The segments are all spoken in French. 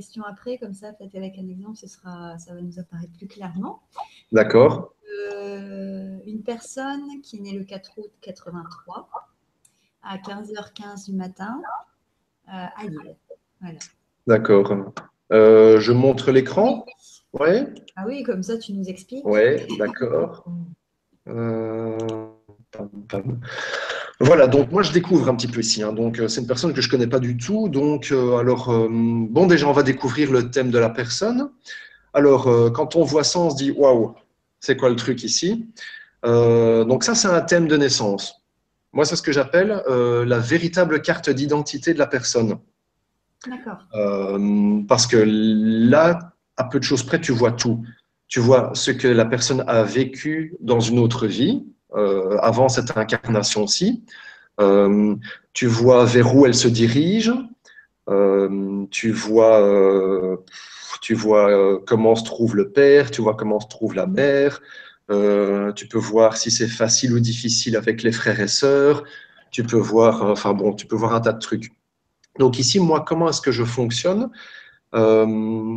questions après, comme ça, peut-être avec un exemple, ça va nous apparaître plus clairement. D'accord. Une personne qui est née le 4 août 83 à 15h15 du matin à Lille. Voilà. D'accord. Je montre l'écran. Ouais. Ah oui, comme ça, tu nous expliques. Ouais, d'accord. Pam, pam. Voilà, donc moi je découvre un petit peu ici, hein. Donc c'est une personne que je connais pas du tout. Donc bon, déjà on va découvrir le thème de la personne. Alors quand on voit ça, on se dit waouh, c'est quoi le truc ici? Donc ça c'est un thème de naissance. Moi c'est ce que j'appelle la véritable carte d'identité de la personne. D'accord. Parce que là, à peu de choses près, tu vois tout. Tu vois ce que la personne a vécu dans une autre vie, avant cette incarnation-ci. Euh, Tu vois vers où elle se dirige. Tu vois, comment se trouve le père. Tu vois comment se trouve la mère. Tu peux voir si c'est facile ou difficile avec les frères et sœurs. Tu peux voir, enfin bon, tu peux voir un tas de trucs. Donc ici, moi, comment est-ce que je fonctionne? Euh,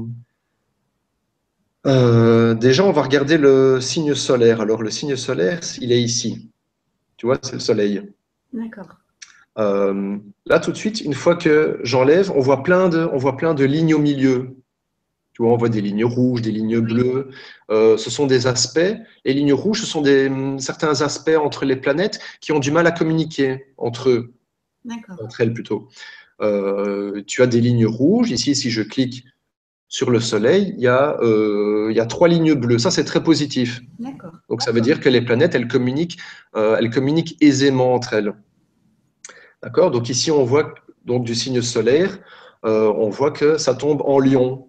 Déjà, on va regarder le signe solaire. Alors, le signe solaire, il est ici. Tu vois, c'est le soleil. D'accord. Là, tout de suite, une fois que j'enlève, on voit plein de lignes au milieu. Tu vois, on voit des lignes rouges, des lignes bleues. Ce sont des aspects. Les lignes rouges, ce sont certains aspects entre les planètes qui ont du mal à communiquer entre eux, D'accord. entre elles plutôt. Tu as des lignes rouges. Ici, si je clique sur le Soleil, il y a 3 lignes bleues. Ça, c'est très positif. D'accord. Donc, ça veut dire que les planètes, elles communiquent aisément entre elles. D'accord? Donc, ici, on voit donc, du signe solaire, on voit que ça tombe en Lion.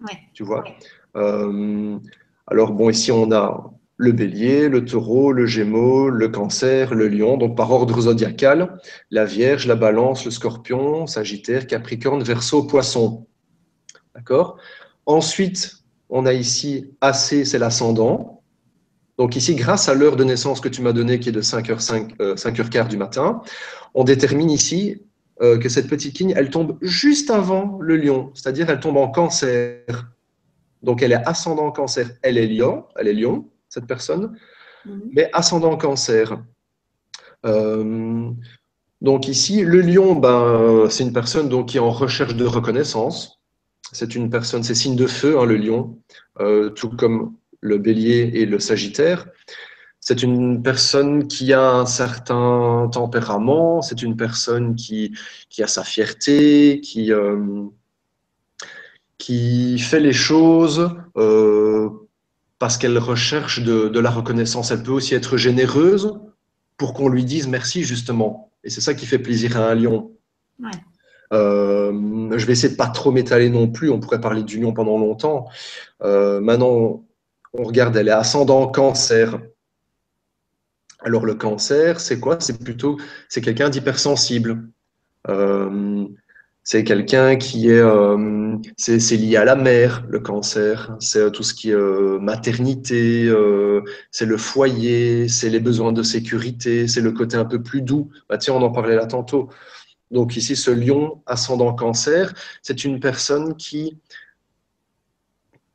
Ouais. Tu vois? Euh, alors, bon, ici, on a le Bélier, le Taureau, le Gémeaux, le Cancer, le Lion, donc par ordre zodiacal, la Vierge, la Balance, le Scorpion, Sagittaire, Capricorne, Verseau, Poisson. D'accord? Ensuite, on a ici AC, c'est l'ascendant. Donc ici, grâce à l'heure de naissance que tu m'as donnée, qui est de 5h15 du matin, on détermine ici que cette petite ligne, elle tombe juste avant le lion, c'est-à-dire elle tombe en cancer. Donc elle est ascendant cancer, elle est lion, cette personne, mais ascendant cancer. Euh, donc ici, le lion, ben, c'est une personne donc, qui est en recherche de reconnaissance. C'est une personne, c'est signe de feu, hein, le lion, tout comme le bélier et le sagittaire. C'est une personne qui a un certain tempérament, c'est une personne qui a sa fierté, qui fait les choses parce qu'elle recherche de la reconnaissance. Elle peut aussi être généreuse pour qu'on lui dise merci, justement. Et c'est ça qui fait plaisir à un lion. Ouais. Je vais essayer de pas trop m'étaler non plus. On pourrait parler du lion pendant longtemps. Maintenant, on regarde, elle est ascendant cancer. Alors le cancer, c'est quoi? C'est quelqu'un d'hypersensible. Euh, c'est quelqu'un qui c'est lié à la mère, le cancer. C'est tout ce qui est maternité, c'est le foyer, c'est les besoins de sécurité, c'est le côté un peu plus doux. Bah, tiens, on en parlait là tantôt. Donc ici, ce lion ascendant cancer, c'est une personne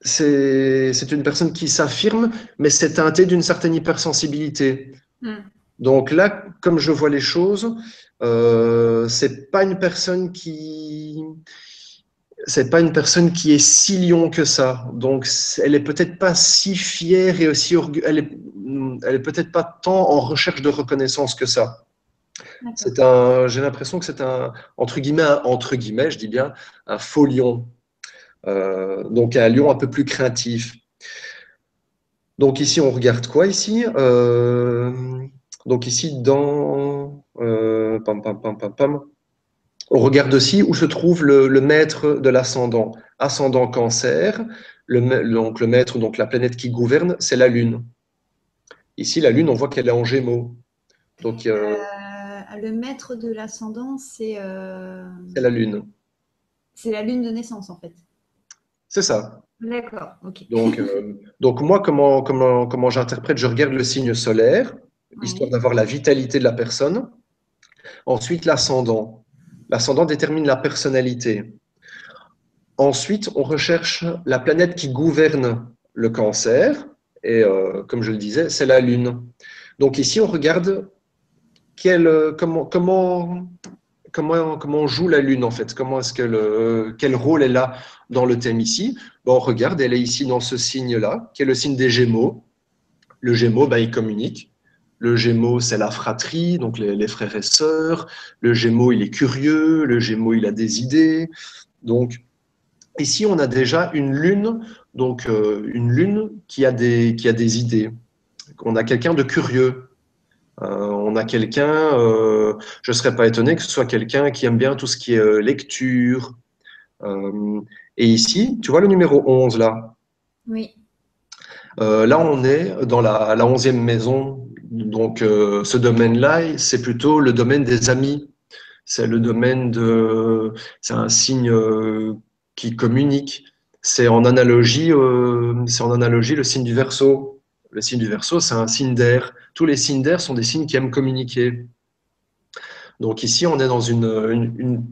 c'est une personne qui s'affirme, mais c'est teinté d'une certaine hypersensibilité. Donc là, comme je vois les choses, c'est pas une personne qui est si lion que ça. Donc elle est peut-être pas si fière et aussi elle est peut-être pas tant en recherche de reconnaissance que ça. J'ai l'impression que c'est entre guillemets, je dis bien, un faux lion. Donc un lion un peu plus craintif. Donc ici, on regarde quoi ici? Donc ici, on regarde aussi où se trouve le maître de l'ascendant. Ascendant cancer, donc le maître, donc la planète qui gouverne, c'est la Lune. Ici, la Lune, on voit qu'elle est en Gémeaux. Donc, Le maître de l'ascendant, c'est la Lune. c'est la lune de naissance, en fait. C'est ça. D'accord, ok. Donc moi, comment j'interprète? Je regarde le signe solaire, histoire d'avoir la vitalité de la personne. Ensuite, l'ascendant. L'ascendant détermine la personnalité. Ensuite, on recherche la planète qui gouverne le Cancer. Et comme je le disais, c'est la Lune. Donc ici, on regarde comment joue la Lune en fait. Quel rôle elle a dans le thème ici. Bon, on regarde, elle est ici dans ce signe-là, qui est le signe des Gémeaux. Le Gémeaux, il communique. Le Gémeaux, c'est la fratrie, donc les frères et sœurs. Le Gémeaux, il est curieux. Le Gémeaux, il a des idées. Donc, ici, on a déjà une lune, donc une lune qui a des idées. On a quelqu'un de curieux. On a quelqu'un, je ne serais pas étonné que ce soit quelqu'un qui aime bien tout ce qui est lecture. Euh, et ici, tu vois le numéro 11 là. Oui, Là, on est dans la 11e maison. Donc, ce domaine-là, c'est plutôt le domaine des amis. C'est le domaine de. C'est un signe qui communique. C'est en analogie le signe du Verseau. Le signe du Verseau, c'est un signe d'air. Tous les signes d'air sont des signes qui aiment communiquer. Donc ici, on est dans une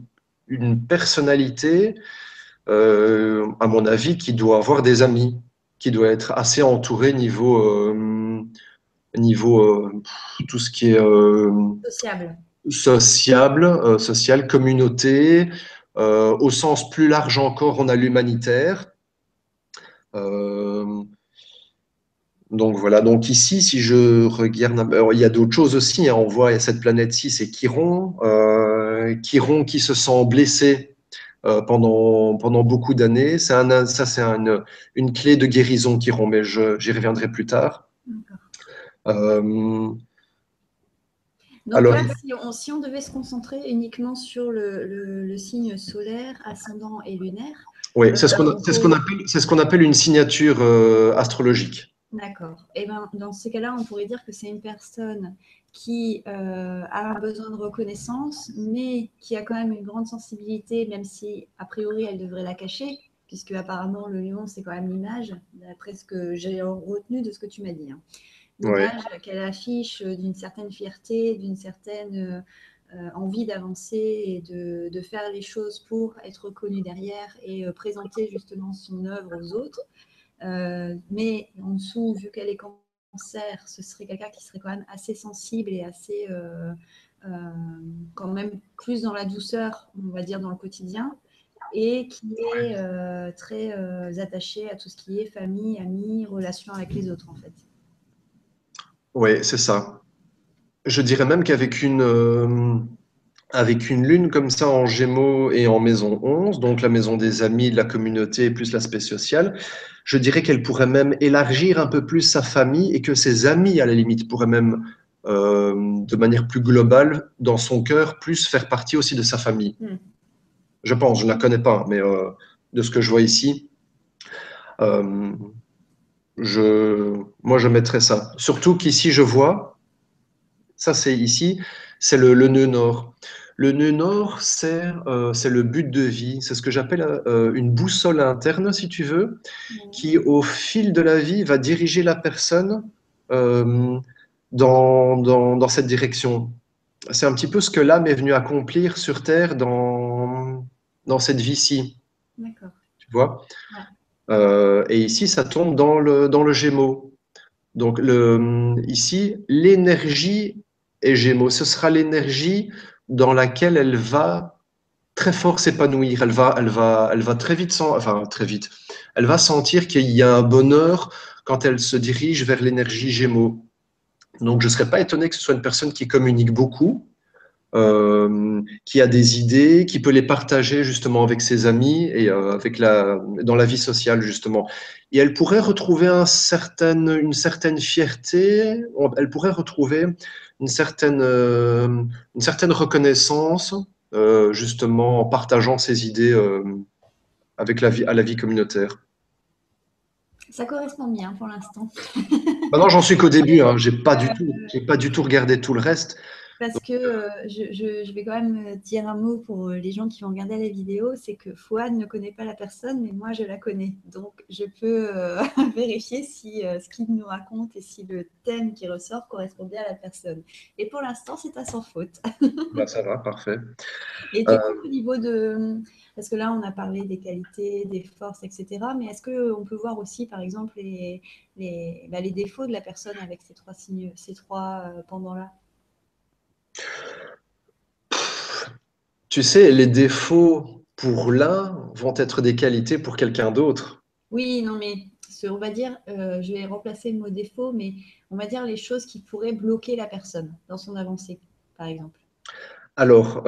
personnalité, à mon avis, qui doit avoir des amis, qui doit être assez entouré niveau tout ce qui est sociable. social, communauté. Au sens plus large encore, on a l'humanitaire. Euh, donc voilà, donc ici, si je regarde, alors, il y a d'autres choses aussi, hein. On voit, il y a cette planète-ci, c'est Chiron. Chiron qui se sent blessé pendant beaucoup d'années. Ça, c'est une clé de guérison, Chiron, mais j'y reviendrai plus tard. Euh, Donc alors, là, si on devait se concentrer uniquement sur le signe solaire, ascendant et lunaire, oui, c'est ce on pourrait... c'est ce qu'on appelle une signature astrologique. D'accord. Et ben, dans ces cas-là, on pourrait dire que c'est une personne qui a un besoin de reconnaissance, mais qui a quand même une grande sensibilité, même si a priori elle devrait la cacher, puisque apparemment le lion c'est quand même l'image, d'après ce que j'ai retenu de ce que tu m'as dit. Hein. Oui, L'image qu'elle affiche d'une certaine fierté, d'une certaine envie d'avancer et de faire les choses pour être reconnue derrière et présenter justement son œuvre aux autres. Mais en dessous, vu qu'elle est cancer, ce serait quelqu'un qui serait quand même assez sensible et assez quand même plus dans la douceur, on va dire, dans le quotidien, et qui est très attaché à tout ce qui est famille, amis, relations avec les autres, en fait. oui, c'est ça. Je dirais même avec une lune comme ça en Gémeaux et en maison 11, donc la maison des amis, de la communauté, plus l'aspect social, je dirais qu'elle pourrait même élargir un peu plus sa famille et que ses amis, à la limite, pourraient même, de manière plus globale, dans son cœur, plus faire partie aussi de sa famille. Je pense, je ne la connais pas, mais de ce que je vois ici, euh, moi je mettrais ça. Surtout qu'ici, je vois, ça c'est ici, c'est le nœud nord. Le nœud nord, c'est le but de vie. C'est ce que j'appelle une boussole interne, si tu veux, qui, au fil de la vie, va diriger la personne euh, dans cette direction. C'est un petit peu ce que l'âme est venue accomplir sur Terre dans cette vie-ci, D'accord. tu vois. Ouais. Et ici, ça tombe dans le Gémeaux. Donc ici, l'énergie est Gémeaux. Ce sera l'énergie dans laquelle elle va très fort s'épanouir. Elle va très vite, enfin très vite. Elle va sentir qu'il y a un bonheur quand elle se dirige vers l'énergie Gémeaux. Donc je ne serais pas étonné que ce soit une personne qui communique beaucoup, qui a des idées, qui peut les partager justement avec ses amis et dans la vie sociale justement. Et elle pourrait retrouver une certaine fierté, elle pourrait retrouver une certaine reconnaissance justement en partageant ses idées à la vie communautaire. Ça correspond bien pour l'instant. Maintenant, j'en suis qu'au début, hein, j'ai pas du tout regardé tout le reste. Parce que je vais quand même dire un mot pour les gens qui vont regarder la vidéo, c'est que Fouad ne connaît pas la personne, mais moi je la connais. Donc je peux vérifier si ce qu'il nous raconte et si le thème qui ressort correspond bien à la personne. Et pour l'instant, c'est à sans faute. Bah, ça va, parfait. Et du Euh, coup, au niveau de... Parce que là, on a parlé des qualités, des forces, etc. Mais est-ce qu'on peut voir aussi, par exemple, les défauts de la personne avec ces trois signes, ces trois pendants-là? Tu sais, les défauts pour l'un vont être des qualités pour quelqu'un d'autre. Oui, non, mais on va dire, je vais remplacer le mot défaut, mais on va dire les choses qui pourraient bloquer la personne dans son avancée, par exemple. Alors,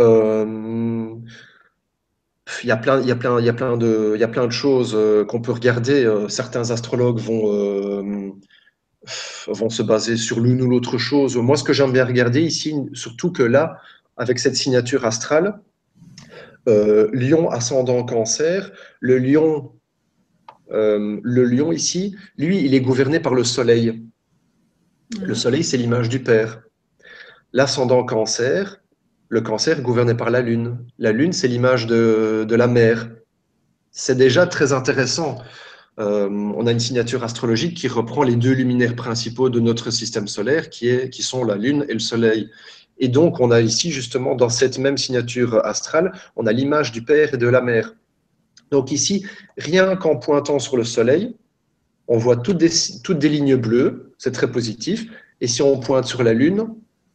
il y a plein, il y a plein, il y a plein il y a plein de choses qu'on peut regarder. Certains astrologues vont se baser sur l'une ou l'autre chose. Moi, ce que j'aime bien regarder ici, surtout que là, avec cette signature astrale, Lion ascendant Cancer, le lion ici, lui, il est gouverné par le soleil. Le Ouais. soleil, c'est l'image du père. L'ascendant Cancer, le Cancer est gouverné par la lune. La lune, c'est l'image de la mère. C'est déjà très intéressant. On a une signature astrologique qui reprend les deux luminaires principaux de notre système solaire, qui sont la Lune et le Soleil. Et donc, on a ici, justement, dans cette même signature astrale, on a l'image du père et de la mère. Donc ici, rien qu'en pointant sur le Soleil, on voit toutes des lignes bleues, c'est très positif. Et si on pointe sur la Lune,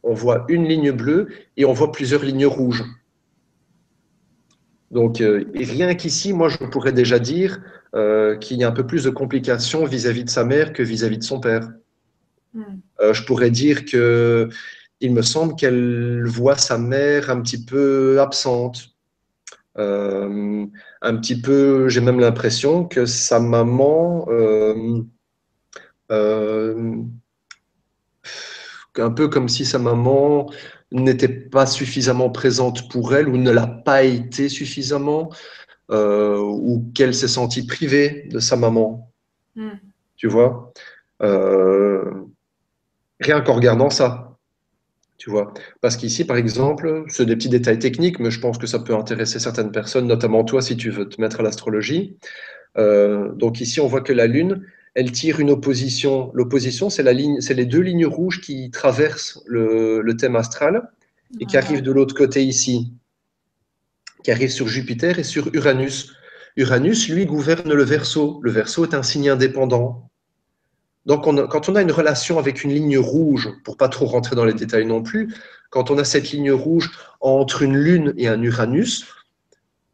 on voit une ligne bleue et on voit plusieurs lignes rouges. Donc, rien qu'ici, moi, je pourrais déjà dire qu'il y a un peu plus de complications vis-à-vis de sa mère que vis-à-vis de son père. Hmm. Je pourrais dire que il me semble qu'elle voit sa mère un petit peu absente. Euh, un petit peu, j'ai même l'impression que sa maman, euh, un peu comme si sa maman n'était pas suffisamment présente pour elle ou ne l'a pas été suffisamment, ou qu'elle s'est sentie privée de sa maman, Hmm. tu vois. Euh, Rien qu'en regardant ça, tu vois. Parce qu'ici, par exemple, c'est des petits détails techniques, mais je pense que ça peut intéresser certaines personnes, notamment toi, si tu veux te mettre à l'astrologie. Donc ici, on voit que la Lune, elle tire une opposition. L'opposition, c'est la ligne, c'est les deux lignes rouges qui traversent le thème astral et qui Ouais. arrivent de l'autre côté ici, qui arrivent sur Jupiter et sur Uranus. Uranus, lui, gouverne le Verseau. Le Verseau est un signe indépendant. Donc, quand on a une relation avec une ligne rouge, pour pas trop rentrer dans les détails non plus, quand on a cette ligne rouge entre une Lune et un Uranus,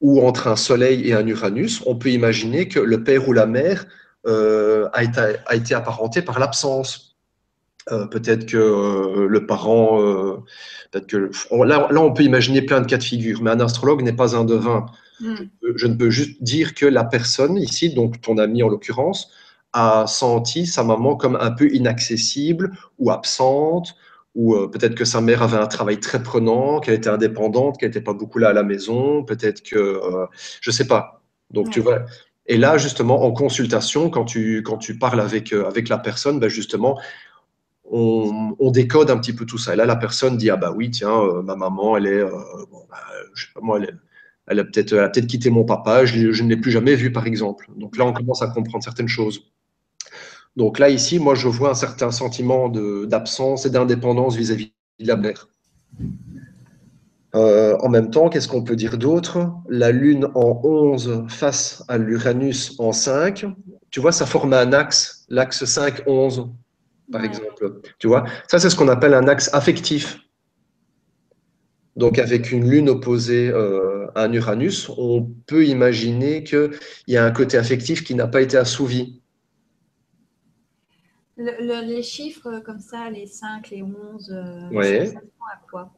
ou entre un Soleil et un Uranus, on peut imaginer que le père ou la mère a été apparenté par l'absence. Peut-être que le parent, peut-être que là, on peut imaginer plein de cas de figure, mais un astrologue n'est pas un devin. Hmm. Je ne peux juste dire que la personne ici, donc ton ami en l'occurrence, a senti sa maman comme un peu inaccessible ou absente, ou peut-être que sa mère avait un travail très prenant, qu'elle était indépendante, qu'elle n'était pas beaucoup là à la maison, peut-être que, je ne sais pas. Donc tu Ouais. vois. Et là, justement, en consultation, quand tu parles avec la personne, ben justement, on décode un petit peu tout ça. Et là, la personne dit, ah bah oui, tiens, ma maman, elle est, bon, bah, je sais pas moi, elle a peut-être quitté mon papa, je ne l'ai plus jamais vu, par exemple. Donc là, on D'accord. commence à comprendre certaines choses. Donc là, ici, moi, je vois un certain sentiment d'absence et d'indépendance vis-à-vis de la mère. En même temps, qu'est-ce qu'on peut dire d'autre? La Lune en 11 face à l'Uranus en 5. Tu vois, ça forme un axe, l'axe 5-11, par Ouais. exemple. Tu vois, ça, c'est ce qu'on appelle un axe affectif. Donc, avec une Lune opposée à un Uranus, on peut imaginer qu'il y a un côté affectif qui n'a pas été assouvi. Les chiffres comme ça, les 5, les 11, ça Ouais. correspond à quoi?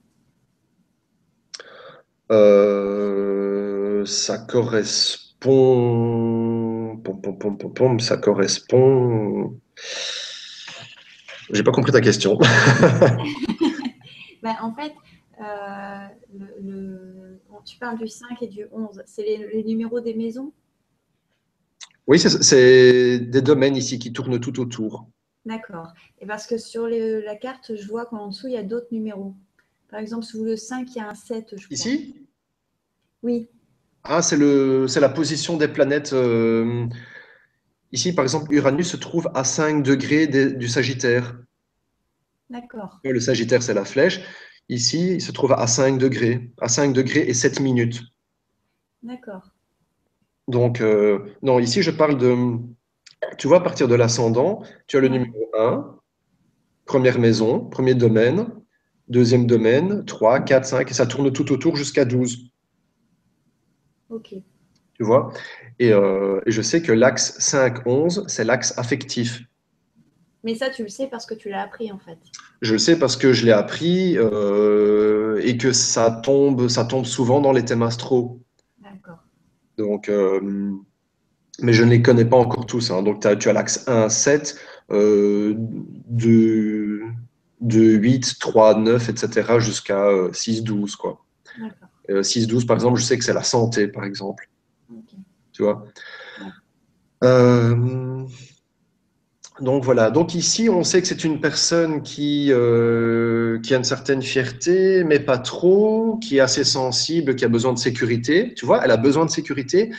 Ça correspond. Ça correspond. J'ai pas compris ta question. Ben, en fait, tu parles du 5 et du 11. C'est les numéros des maisons? Oui, c'est des domaines ici qui tournent tout autour. D'accord. Et parce que sur la carte, je vois qu'en dessous, il y a d'autres numéros. Par exemple, sous le 5, il y a un 7, je crois. Ici? Oui, Ah, c'est la position des planètes. Ici, par exemple, Uranus se trouve à 5 degrés du Sagittaire. d'accord, Le Sagittaire, c'est la flèche. Ici, il se trouve à 5 degrés et 7 minutes. d'accord. Donc, non, ici, je parle de, tu vois, à partir de l'ascendant, tu as le Ouais, numéro 1, première maison, premier domaine, deuxième domaine, 3, 4, 5, et ça tourne tout autour jusqu'à 12. ok. Tu vois? Et je sais que l'axe 5-11, c'est l'axe affectif. Mais ça, tu le sais parce que tu l'as appris, en fait. Je le sais parce que je l'ai appris et que ça tombe souvent dans les thèmes astro. D'accord. Donc, mais je ne les connais pas encore tous, hein. Donc, tu as l'axe 1, 7, euh, 2, 2, 8, 3, 9, etc. jusqu'à 6, 12, quoi. D'accord. 6, 12, par exemple, je sais que c'est la santé, par exemple. Ok. Tu vois? Ouais. Euh, Donc voilà, donc ici on sait que c'est une personne qui a une certaine fierté, mais pas trop, qui est assez sensible, qui a besoin de sécurité. Tu vois, elle a besoin de sécurité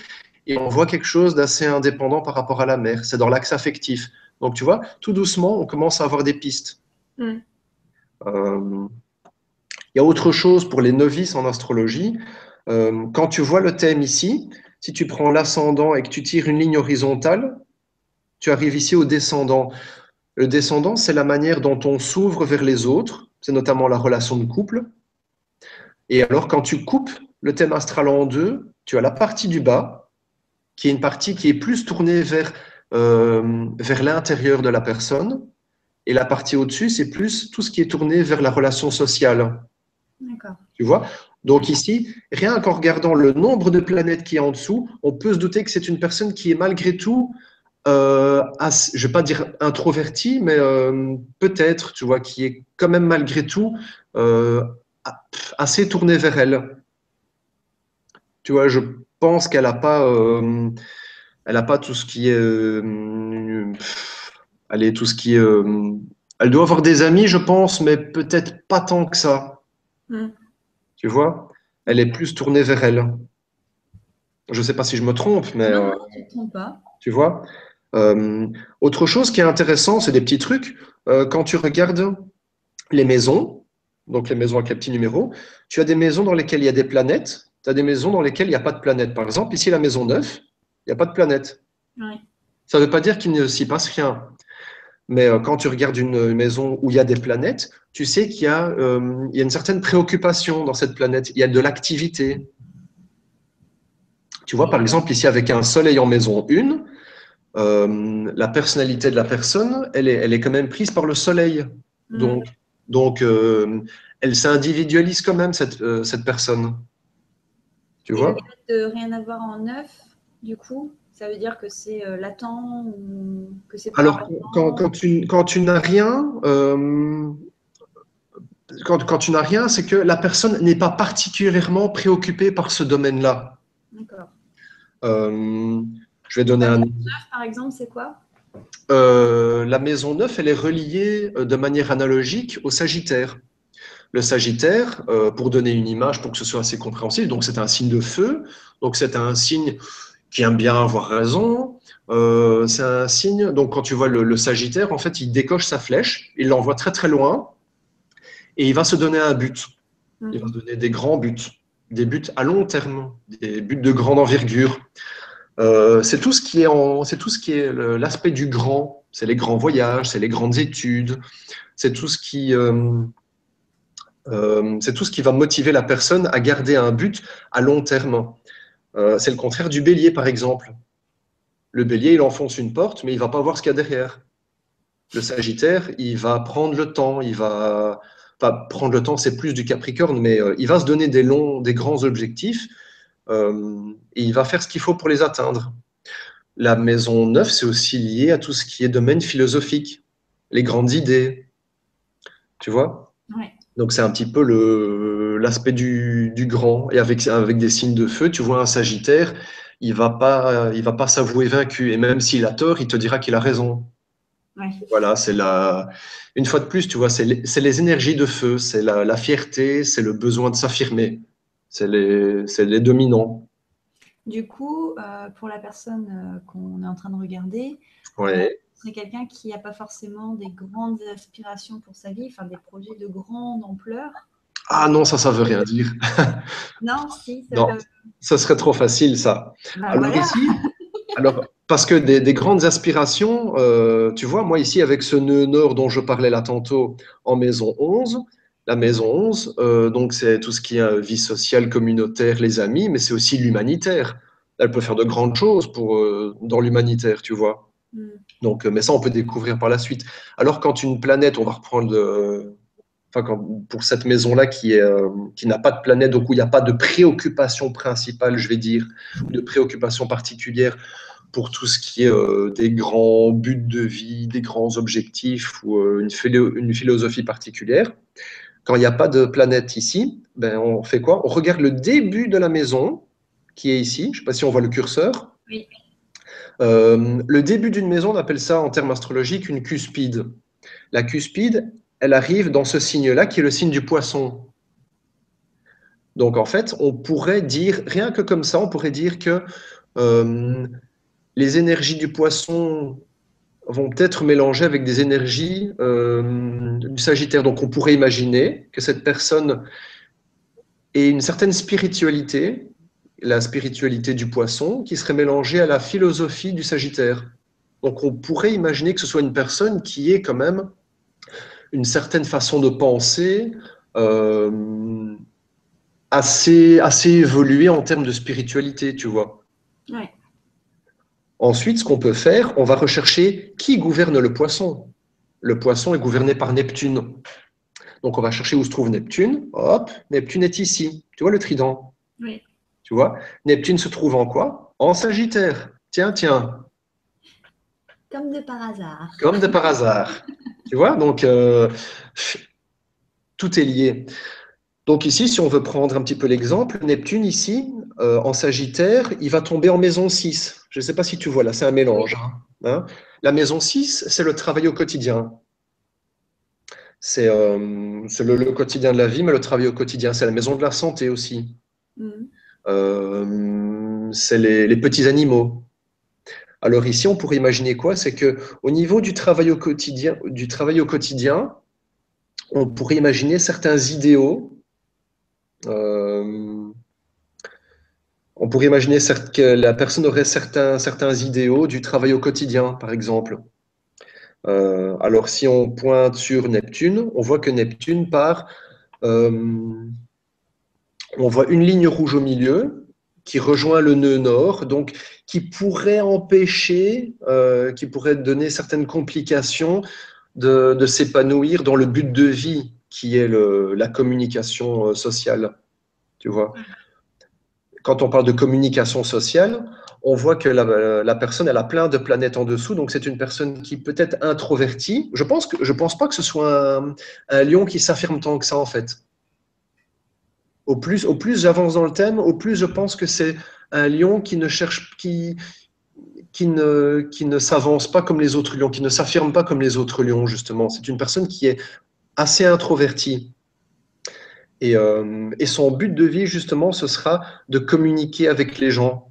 et on voit quelque chose d'assez indépendant par rapport à la mère. C'est dans l'axe affectif. Donc tu vois, tout doucement, on commence à avoir des pistes. Hmm. Euh, Il y a autre chose pour les novices en astrologie. Quand tu vois le thème ici, si tu prends l'ascendant et que tu tires une ligne horizontale, tu arrives ici au descendant. Le descendant, c'est la manière dont on s'ouvre vers les autres, c'est notamment la relation de couple. Et alors, quand tu coupes le thème astral en deux, tu as la partie du bas, qui est une partie qui est plus tournée vers l'intérieur de la personne, et la partie au-dessus, c'est plus tout ce qui est tourné vers la relation sociale. D'accord. Tu vois? Ouais. Donc ici, rien qu'en regardant le nombre de planètes qui est en dessous, on peut se douter que c'est une personne qui est malgré tout je vais pas dire introverti, mais peut-être, tu vois, qui est quand même malgré tout euh, assez tourné vers elle. Tu vois, je pense qu'elle a pas, elle a pas tout ce qui est, allez, tout ce qui est, elle doit avoir des amis, je pense, mais peut-être pas tant que ça. Hmm. Tu vois, elle est plus tournée vers elle. Je sais pas si je me trompe, mais Non, non, tu ne te trompes pas. tu vois. Euh, Autre chose qui est intéressant, c'est des petits trucs. Quand tu regardes les maisons, donc les maisons avec les petits numéros, tu as des maisons dans lesquelles il y a des planètes, tu as des maisons dans lesquelles il n'y a pas de planète. Par exemple, ici, la maison 9, il n'y a pas de planète. Ouais. Ça ne veut pas dire qu'il ne s'y passe rien. Mais quand tu regardes une maison où il y a des planètes, tu sais qu'il y a une certaine préoccupation dans cette planète. Il y a de l'activité. Tu vois, par exemple, ici, avec un soleil en maison 1, la personnalité de la personne, elle est quand même prise par le soleil. Hmm. Donc, elle s'individualise quand même, cette personne. Tu Et le vois? fait de rien avoir en neuf, du coup, ça veut dire que c'est latent ou que c'est pas Alors, important. quand tu n'as rien, quand tu n'as rien, c'est que la personne n'est pas particulièrement préoccupée par ce domaine-là. D'accord. Euh, je vais donner La un. maison neuve, par exemple, c'est quoi? La maison 9, elle est reliée de manière analogique au Sagittaire. Le Sagittaire, pour donner une image, pour que ce soit assez compréhensible, donc c'est un signe de feu, donc c'est un signe qui aime bien avoir raison. C'est un signe, donc quand tu vois le Sagittaire, en fait, il décoche sa flèche, il l'envoie très très loin et il va se donner un but. Il va Hmm. se donner des grands buts, des buts à long terme, des buts de grande envergure. C'est tout ce qui est l'aspect du grand. C'est les grands voyages, c'est les grandes études, c'est tout ce c'est tout ce qui va motiver la personne à garder un but à long terme. C'est le contraire du bélier, par exemple. Le bélier, il enfonce une porte, mais il va pas voir ce qu'il y a derrière. Le sagittaire, il va prendre le temps, enfin, prendre le temps, c'est plus du capricorne, mais il va se donner des grands objectifs et il va faire ce qu'il faut pour les atteindre. La maison 9, c'est aussi lié à tout ce qui est domaine philosophique, les grandes idées, tu vois? Ouais. Donc c'est un petit peu l'aspect du grand. Et avec des signes de feu, tu vois un Sagittaire, il va pas s'avouer vaincu. Et même s'il a tort, il te dira qu'il a raison. Ouais. Voilà, une fois de plus, tu vois, c'est les énergies de feu, c'est la fierté, c'est le besoin de s'affirmer, c'est les dominants. Du coup, pour la personne qu'on est en train de regarder, Ouais. ce serait quelqu'un qui n'a pas forcément des grandes aspirations pour sa vie, enfin des projets de grande ampleur. Ah non, ça veut rien dire. Non, si, ça Non, veut. ça serait trop facile, ça. Bah Alors voilà. ici, parce que des grandes aspirations, tu vois, moi ici, avec ce nœud nord dont je parlais là tantôt, en maison 11, la maison 11, donc c'est tout ce qui est vie sociale, communautaire, les amis, mais c'est aussi l'humanitaire. Elle peut faire de grandes choses dans l'humanitaire, tu vois. Mm. Donc, mais ça, on peut découvrir par la suite. Alors, quand une planète, on va reprendre enfin, pour cette maison-là qui n'a pas de planète, donc où il n'y a pas de préoccupation principale, je vais dire, ou de préoccupation particulière pour tout ce qui est des grands buts de vie, des grands objectifs ou une philosophie particulière. Quand il n'y a pas de planète ici, ben, on fait quoi? On regarde le début de la maison qui est ici. Je ne sais pas si on voit le curseur. Oui. Le début d'une maison, on appelle ça en termes astrologiques une cuspide. La cuspide, elle arrive dans ce signe-là qui est le signe du poisson. Donc en fait, on pourrait dire, rien que comme ça, on pourrait dire que euh, les énergies du poisson vont peut-être mélanger avec des énergies du Sagittaire. Donc on pourrait imaginer que cette personne ait une certaine spiritualité, la spiritualité du poisson, qui serait mélangée à la philosophie du Sagittaire. Donc on pourrait imaginer que ce soit une personne qui ait quand même une certaine façon de penser assez évoluée en termes de spiritualité, tu vois. Ouais. Ensuite, ce qu'on peut faire, on va rechercher qui gouverne le poisson. Le poisson est gouverné par Neptune. Donc, on va chercher où se trouve Neptune. Hop, Neptune est ici. Tu vois le trident? Oui. Tu vois? Neptune se trouve en quoi? En Sagittaire. Tiens, tiens, Comme de par hasard. comme de par hasard. Tu vois? Donc, tout est lié. Donc ici, si on veut prendre un petit peu l'exemple, Neptune ici, en Sagittaire, il va tomber en maison 6. Je ne sais pas si tu vois là, c'est un Oui. mélange. Hein. La maison 6, c'est le travail au quotidien. C'est le quotidien de la vie, mais le travail au quotidien, c'est la maison de la santé aussi. Mm. C'est les petits animaux. Alors ici, on pourrait imaginer quoi? C'est que au niveau du travail au quotidien, on pourrait imaginer certains idéaux. euh, On pourrait imaginer que la personne aurait certains idéaux du travail au quotidien, par exemple. Alors, si on pointe sur Neptune, on voit que Neptune part, euh, on voit une ligne rouge au milieu qui rejoint le nœud nord, donc qui pourrait empêcher, qui pourrait donner certaines complications de s'épanouir dans le but de vie qui est la communication sociale. Tu vois? Quand on parle de communication sociale, on voit que la personne, elle a plein de planètes en dessous, donc c'est une personne qui peut être introvertie. Je pense pas que ce soit un lion qui s'affirme tant que ça, en fait. Au plus j'avance dans le thème, au plus je pense que c'est un lion qui ne cherche, qui ne s'avance pas comme les autres lions, qui ne s'affirme pas comme les autres lions, justement. C'est une personne qui est assez introvertie. Et son but de vie, justement, ce sera de communiquer avec les gens.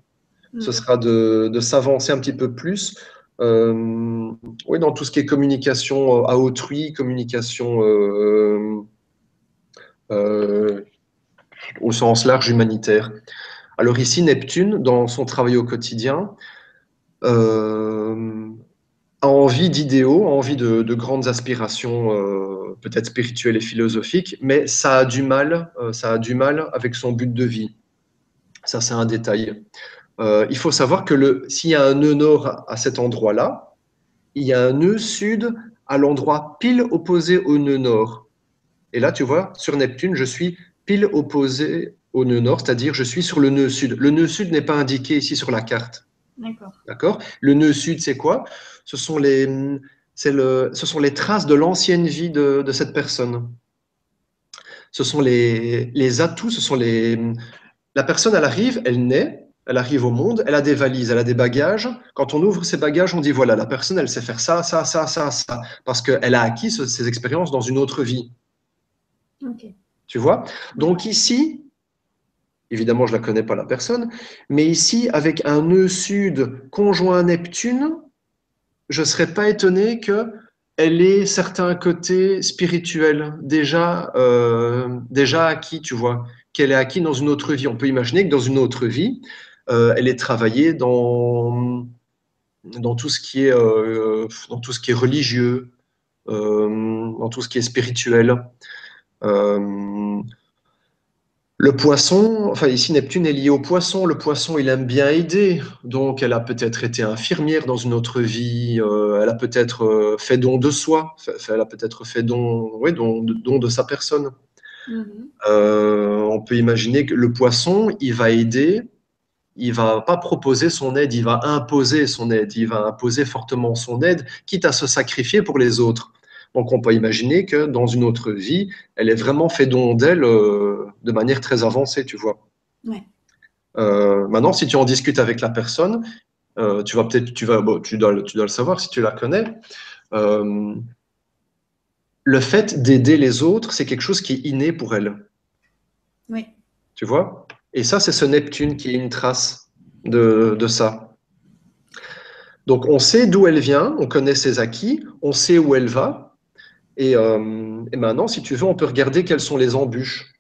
Ce Mm. sera de s'avancer un petit peu plus oui, dans tout ce qui est communication à autrui, communication euh, au sens large humanitaire. Alors ici, Neptune, dans son travail au quotidien, euh, a envie d'idéaux, a envie de grandes aspirations, peut-être spirituelles et philosophiques, mais ça a du mal avec son but de vie. Ça, c'est un détail. Il faut savoir que s'il y a un nœud nord à cet endroit-là, il y a un nœud sud à l'endroit pile opposé au nœud nord. Et là, tu vois, sur Neptune, je suis pile opposé au nœud nord, c'est-à-dire je suis sur le nœud sud. Le nœud sud n'est pas indiqué ici sur la carte. D'accord. D'accord? Le nœud sud, c'est quoi? Ce sont les traces de l'ancienne vie de cette personne. Ce sont les atouts, la personne, elle arrive, elle naît, Elle arrive au monde, elle a des valises, elle a des bagages. Quand on ouvre ces bagages, on dit voilà, la personne, elle sait faire ça, ça, ça, ça, ça, parce qu'elle a acquis ces expériences dans une autre vie. Ok. Tu vois? Ouais. Donc ici, évidemment, je ne la connais pas la personne, mais ici, avec un nœud sud conjoint Neptune, je ne serais pas étonné qu'elle ait certains côtés spirituels déjà acquis, tu vois, qu'elle ait acquis dans une autre vie. On peut imaginer que dans une autre vie, elle ait travaillé dans dans tout ce qui est religieux, dans tout ce qui est spirituel. Euh, le poisson, enfin ici Neptune est lié au poisson. Le poisson, il aime bien aider. Donc elle a peut-être été infirmière dans une autre vie. Elle a peut-être fait don de soi. Elle a peut-être fait don, oui, don de sa personne. Mhm. On peut imaginer que le poisson, il va aider. Il va pas proposer son aide, il va imposer son aide. Il va imposer fortement son aide, quitte à se sacrifier pour les autres. Donc on peut imaginer que dans une autre vie, elle ait vraiment fait don d'elle de manière très avancée, tu vois. Ouais. Maintenant, si tu en discutes avec la personne, tu vas peut-être, bon, tu dois le savoir si tu la connais. Euh, le fait d'aider les autres, c'est quelque chose qui est inné pour elle, Ouais. tu vois. Et ça, c'est ce Neptune qui est une trace de ça. Donc, on sait d'où elle vient, on connaît ses acquis, on sait où elle va. Et maintenant, si tu veux, on peut regarder quelles sont les embûches.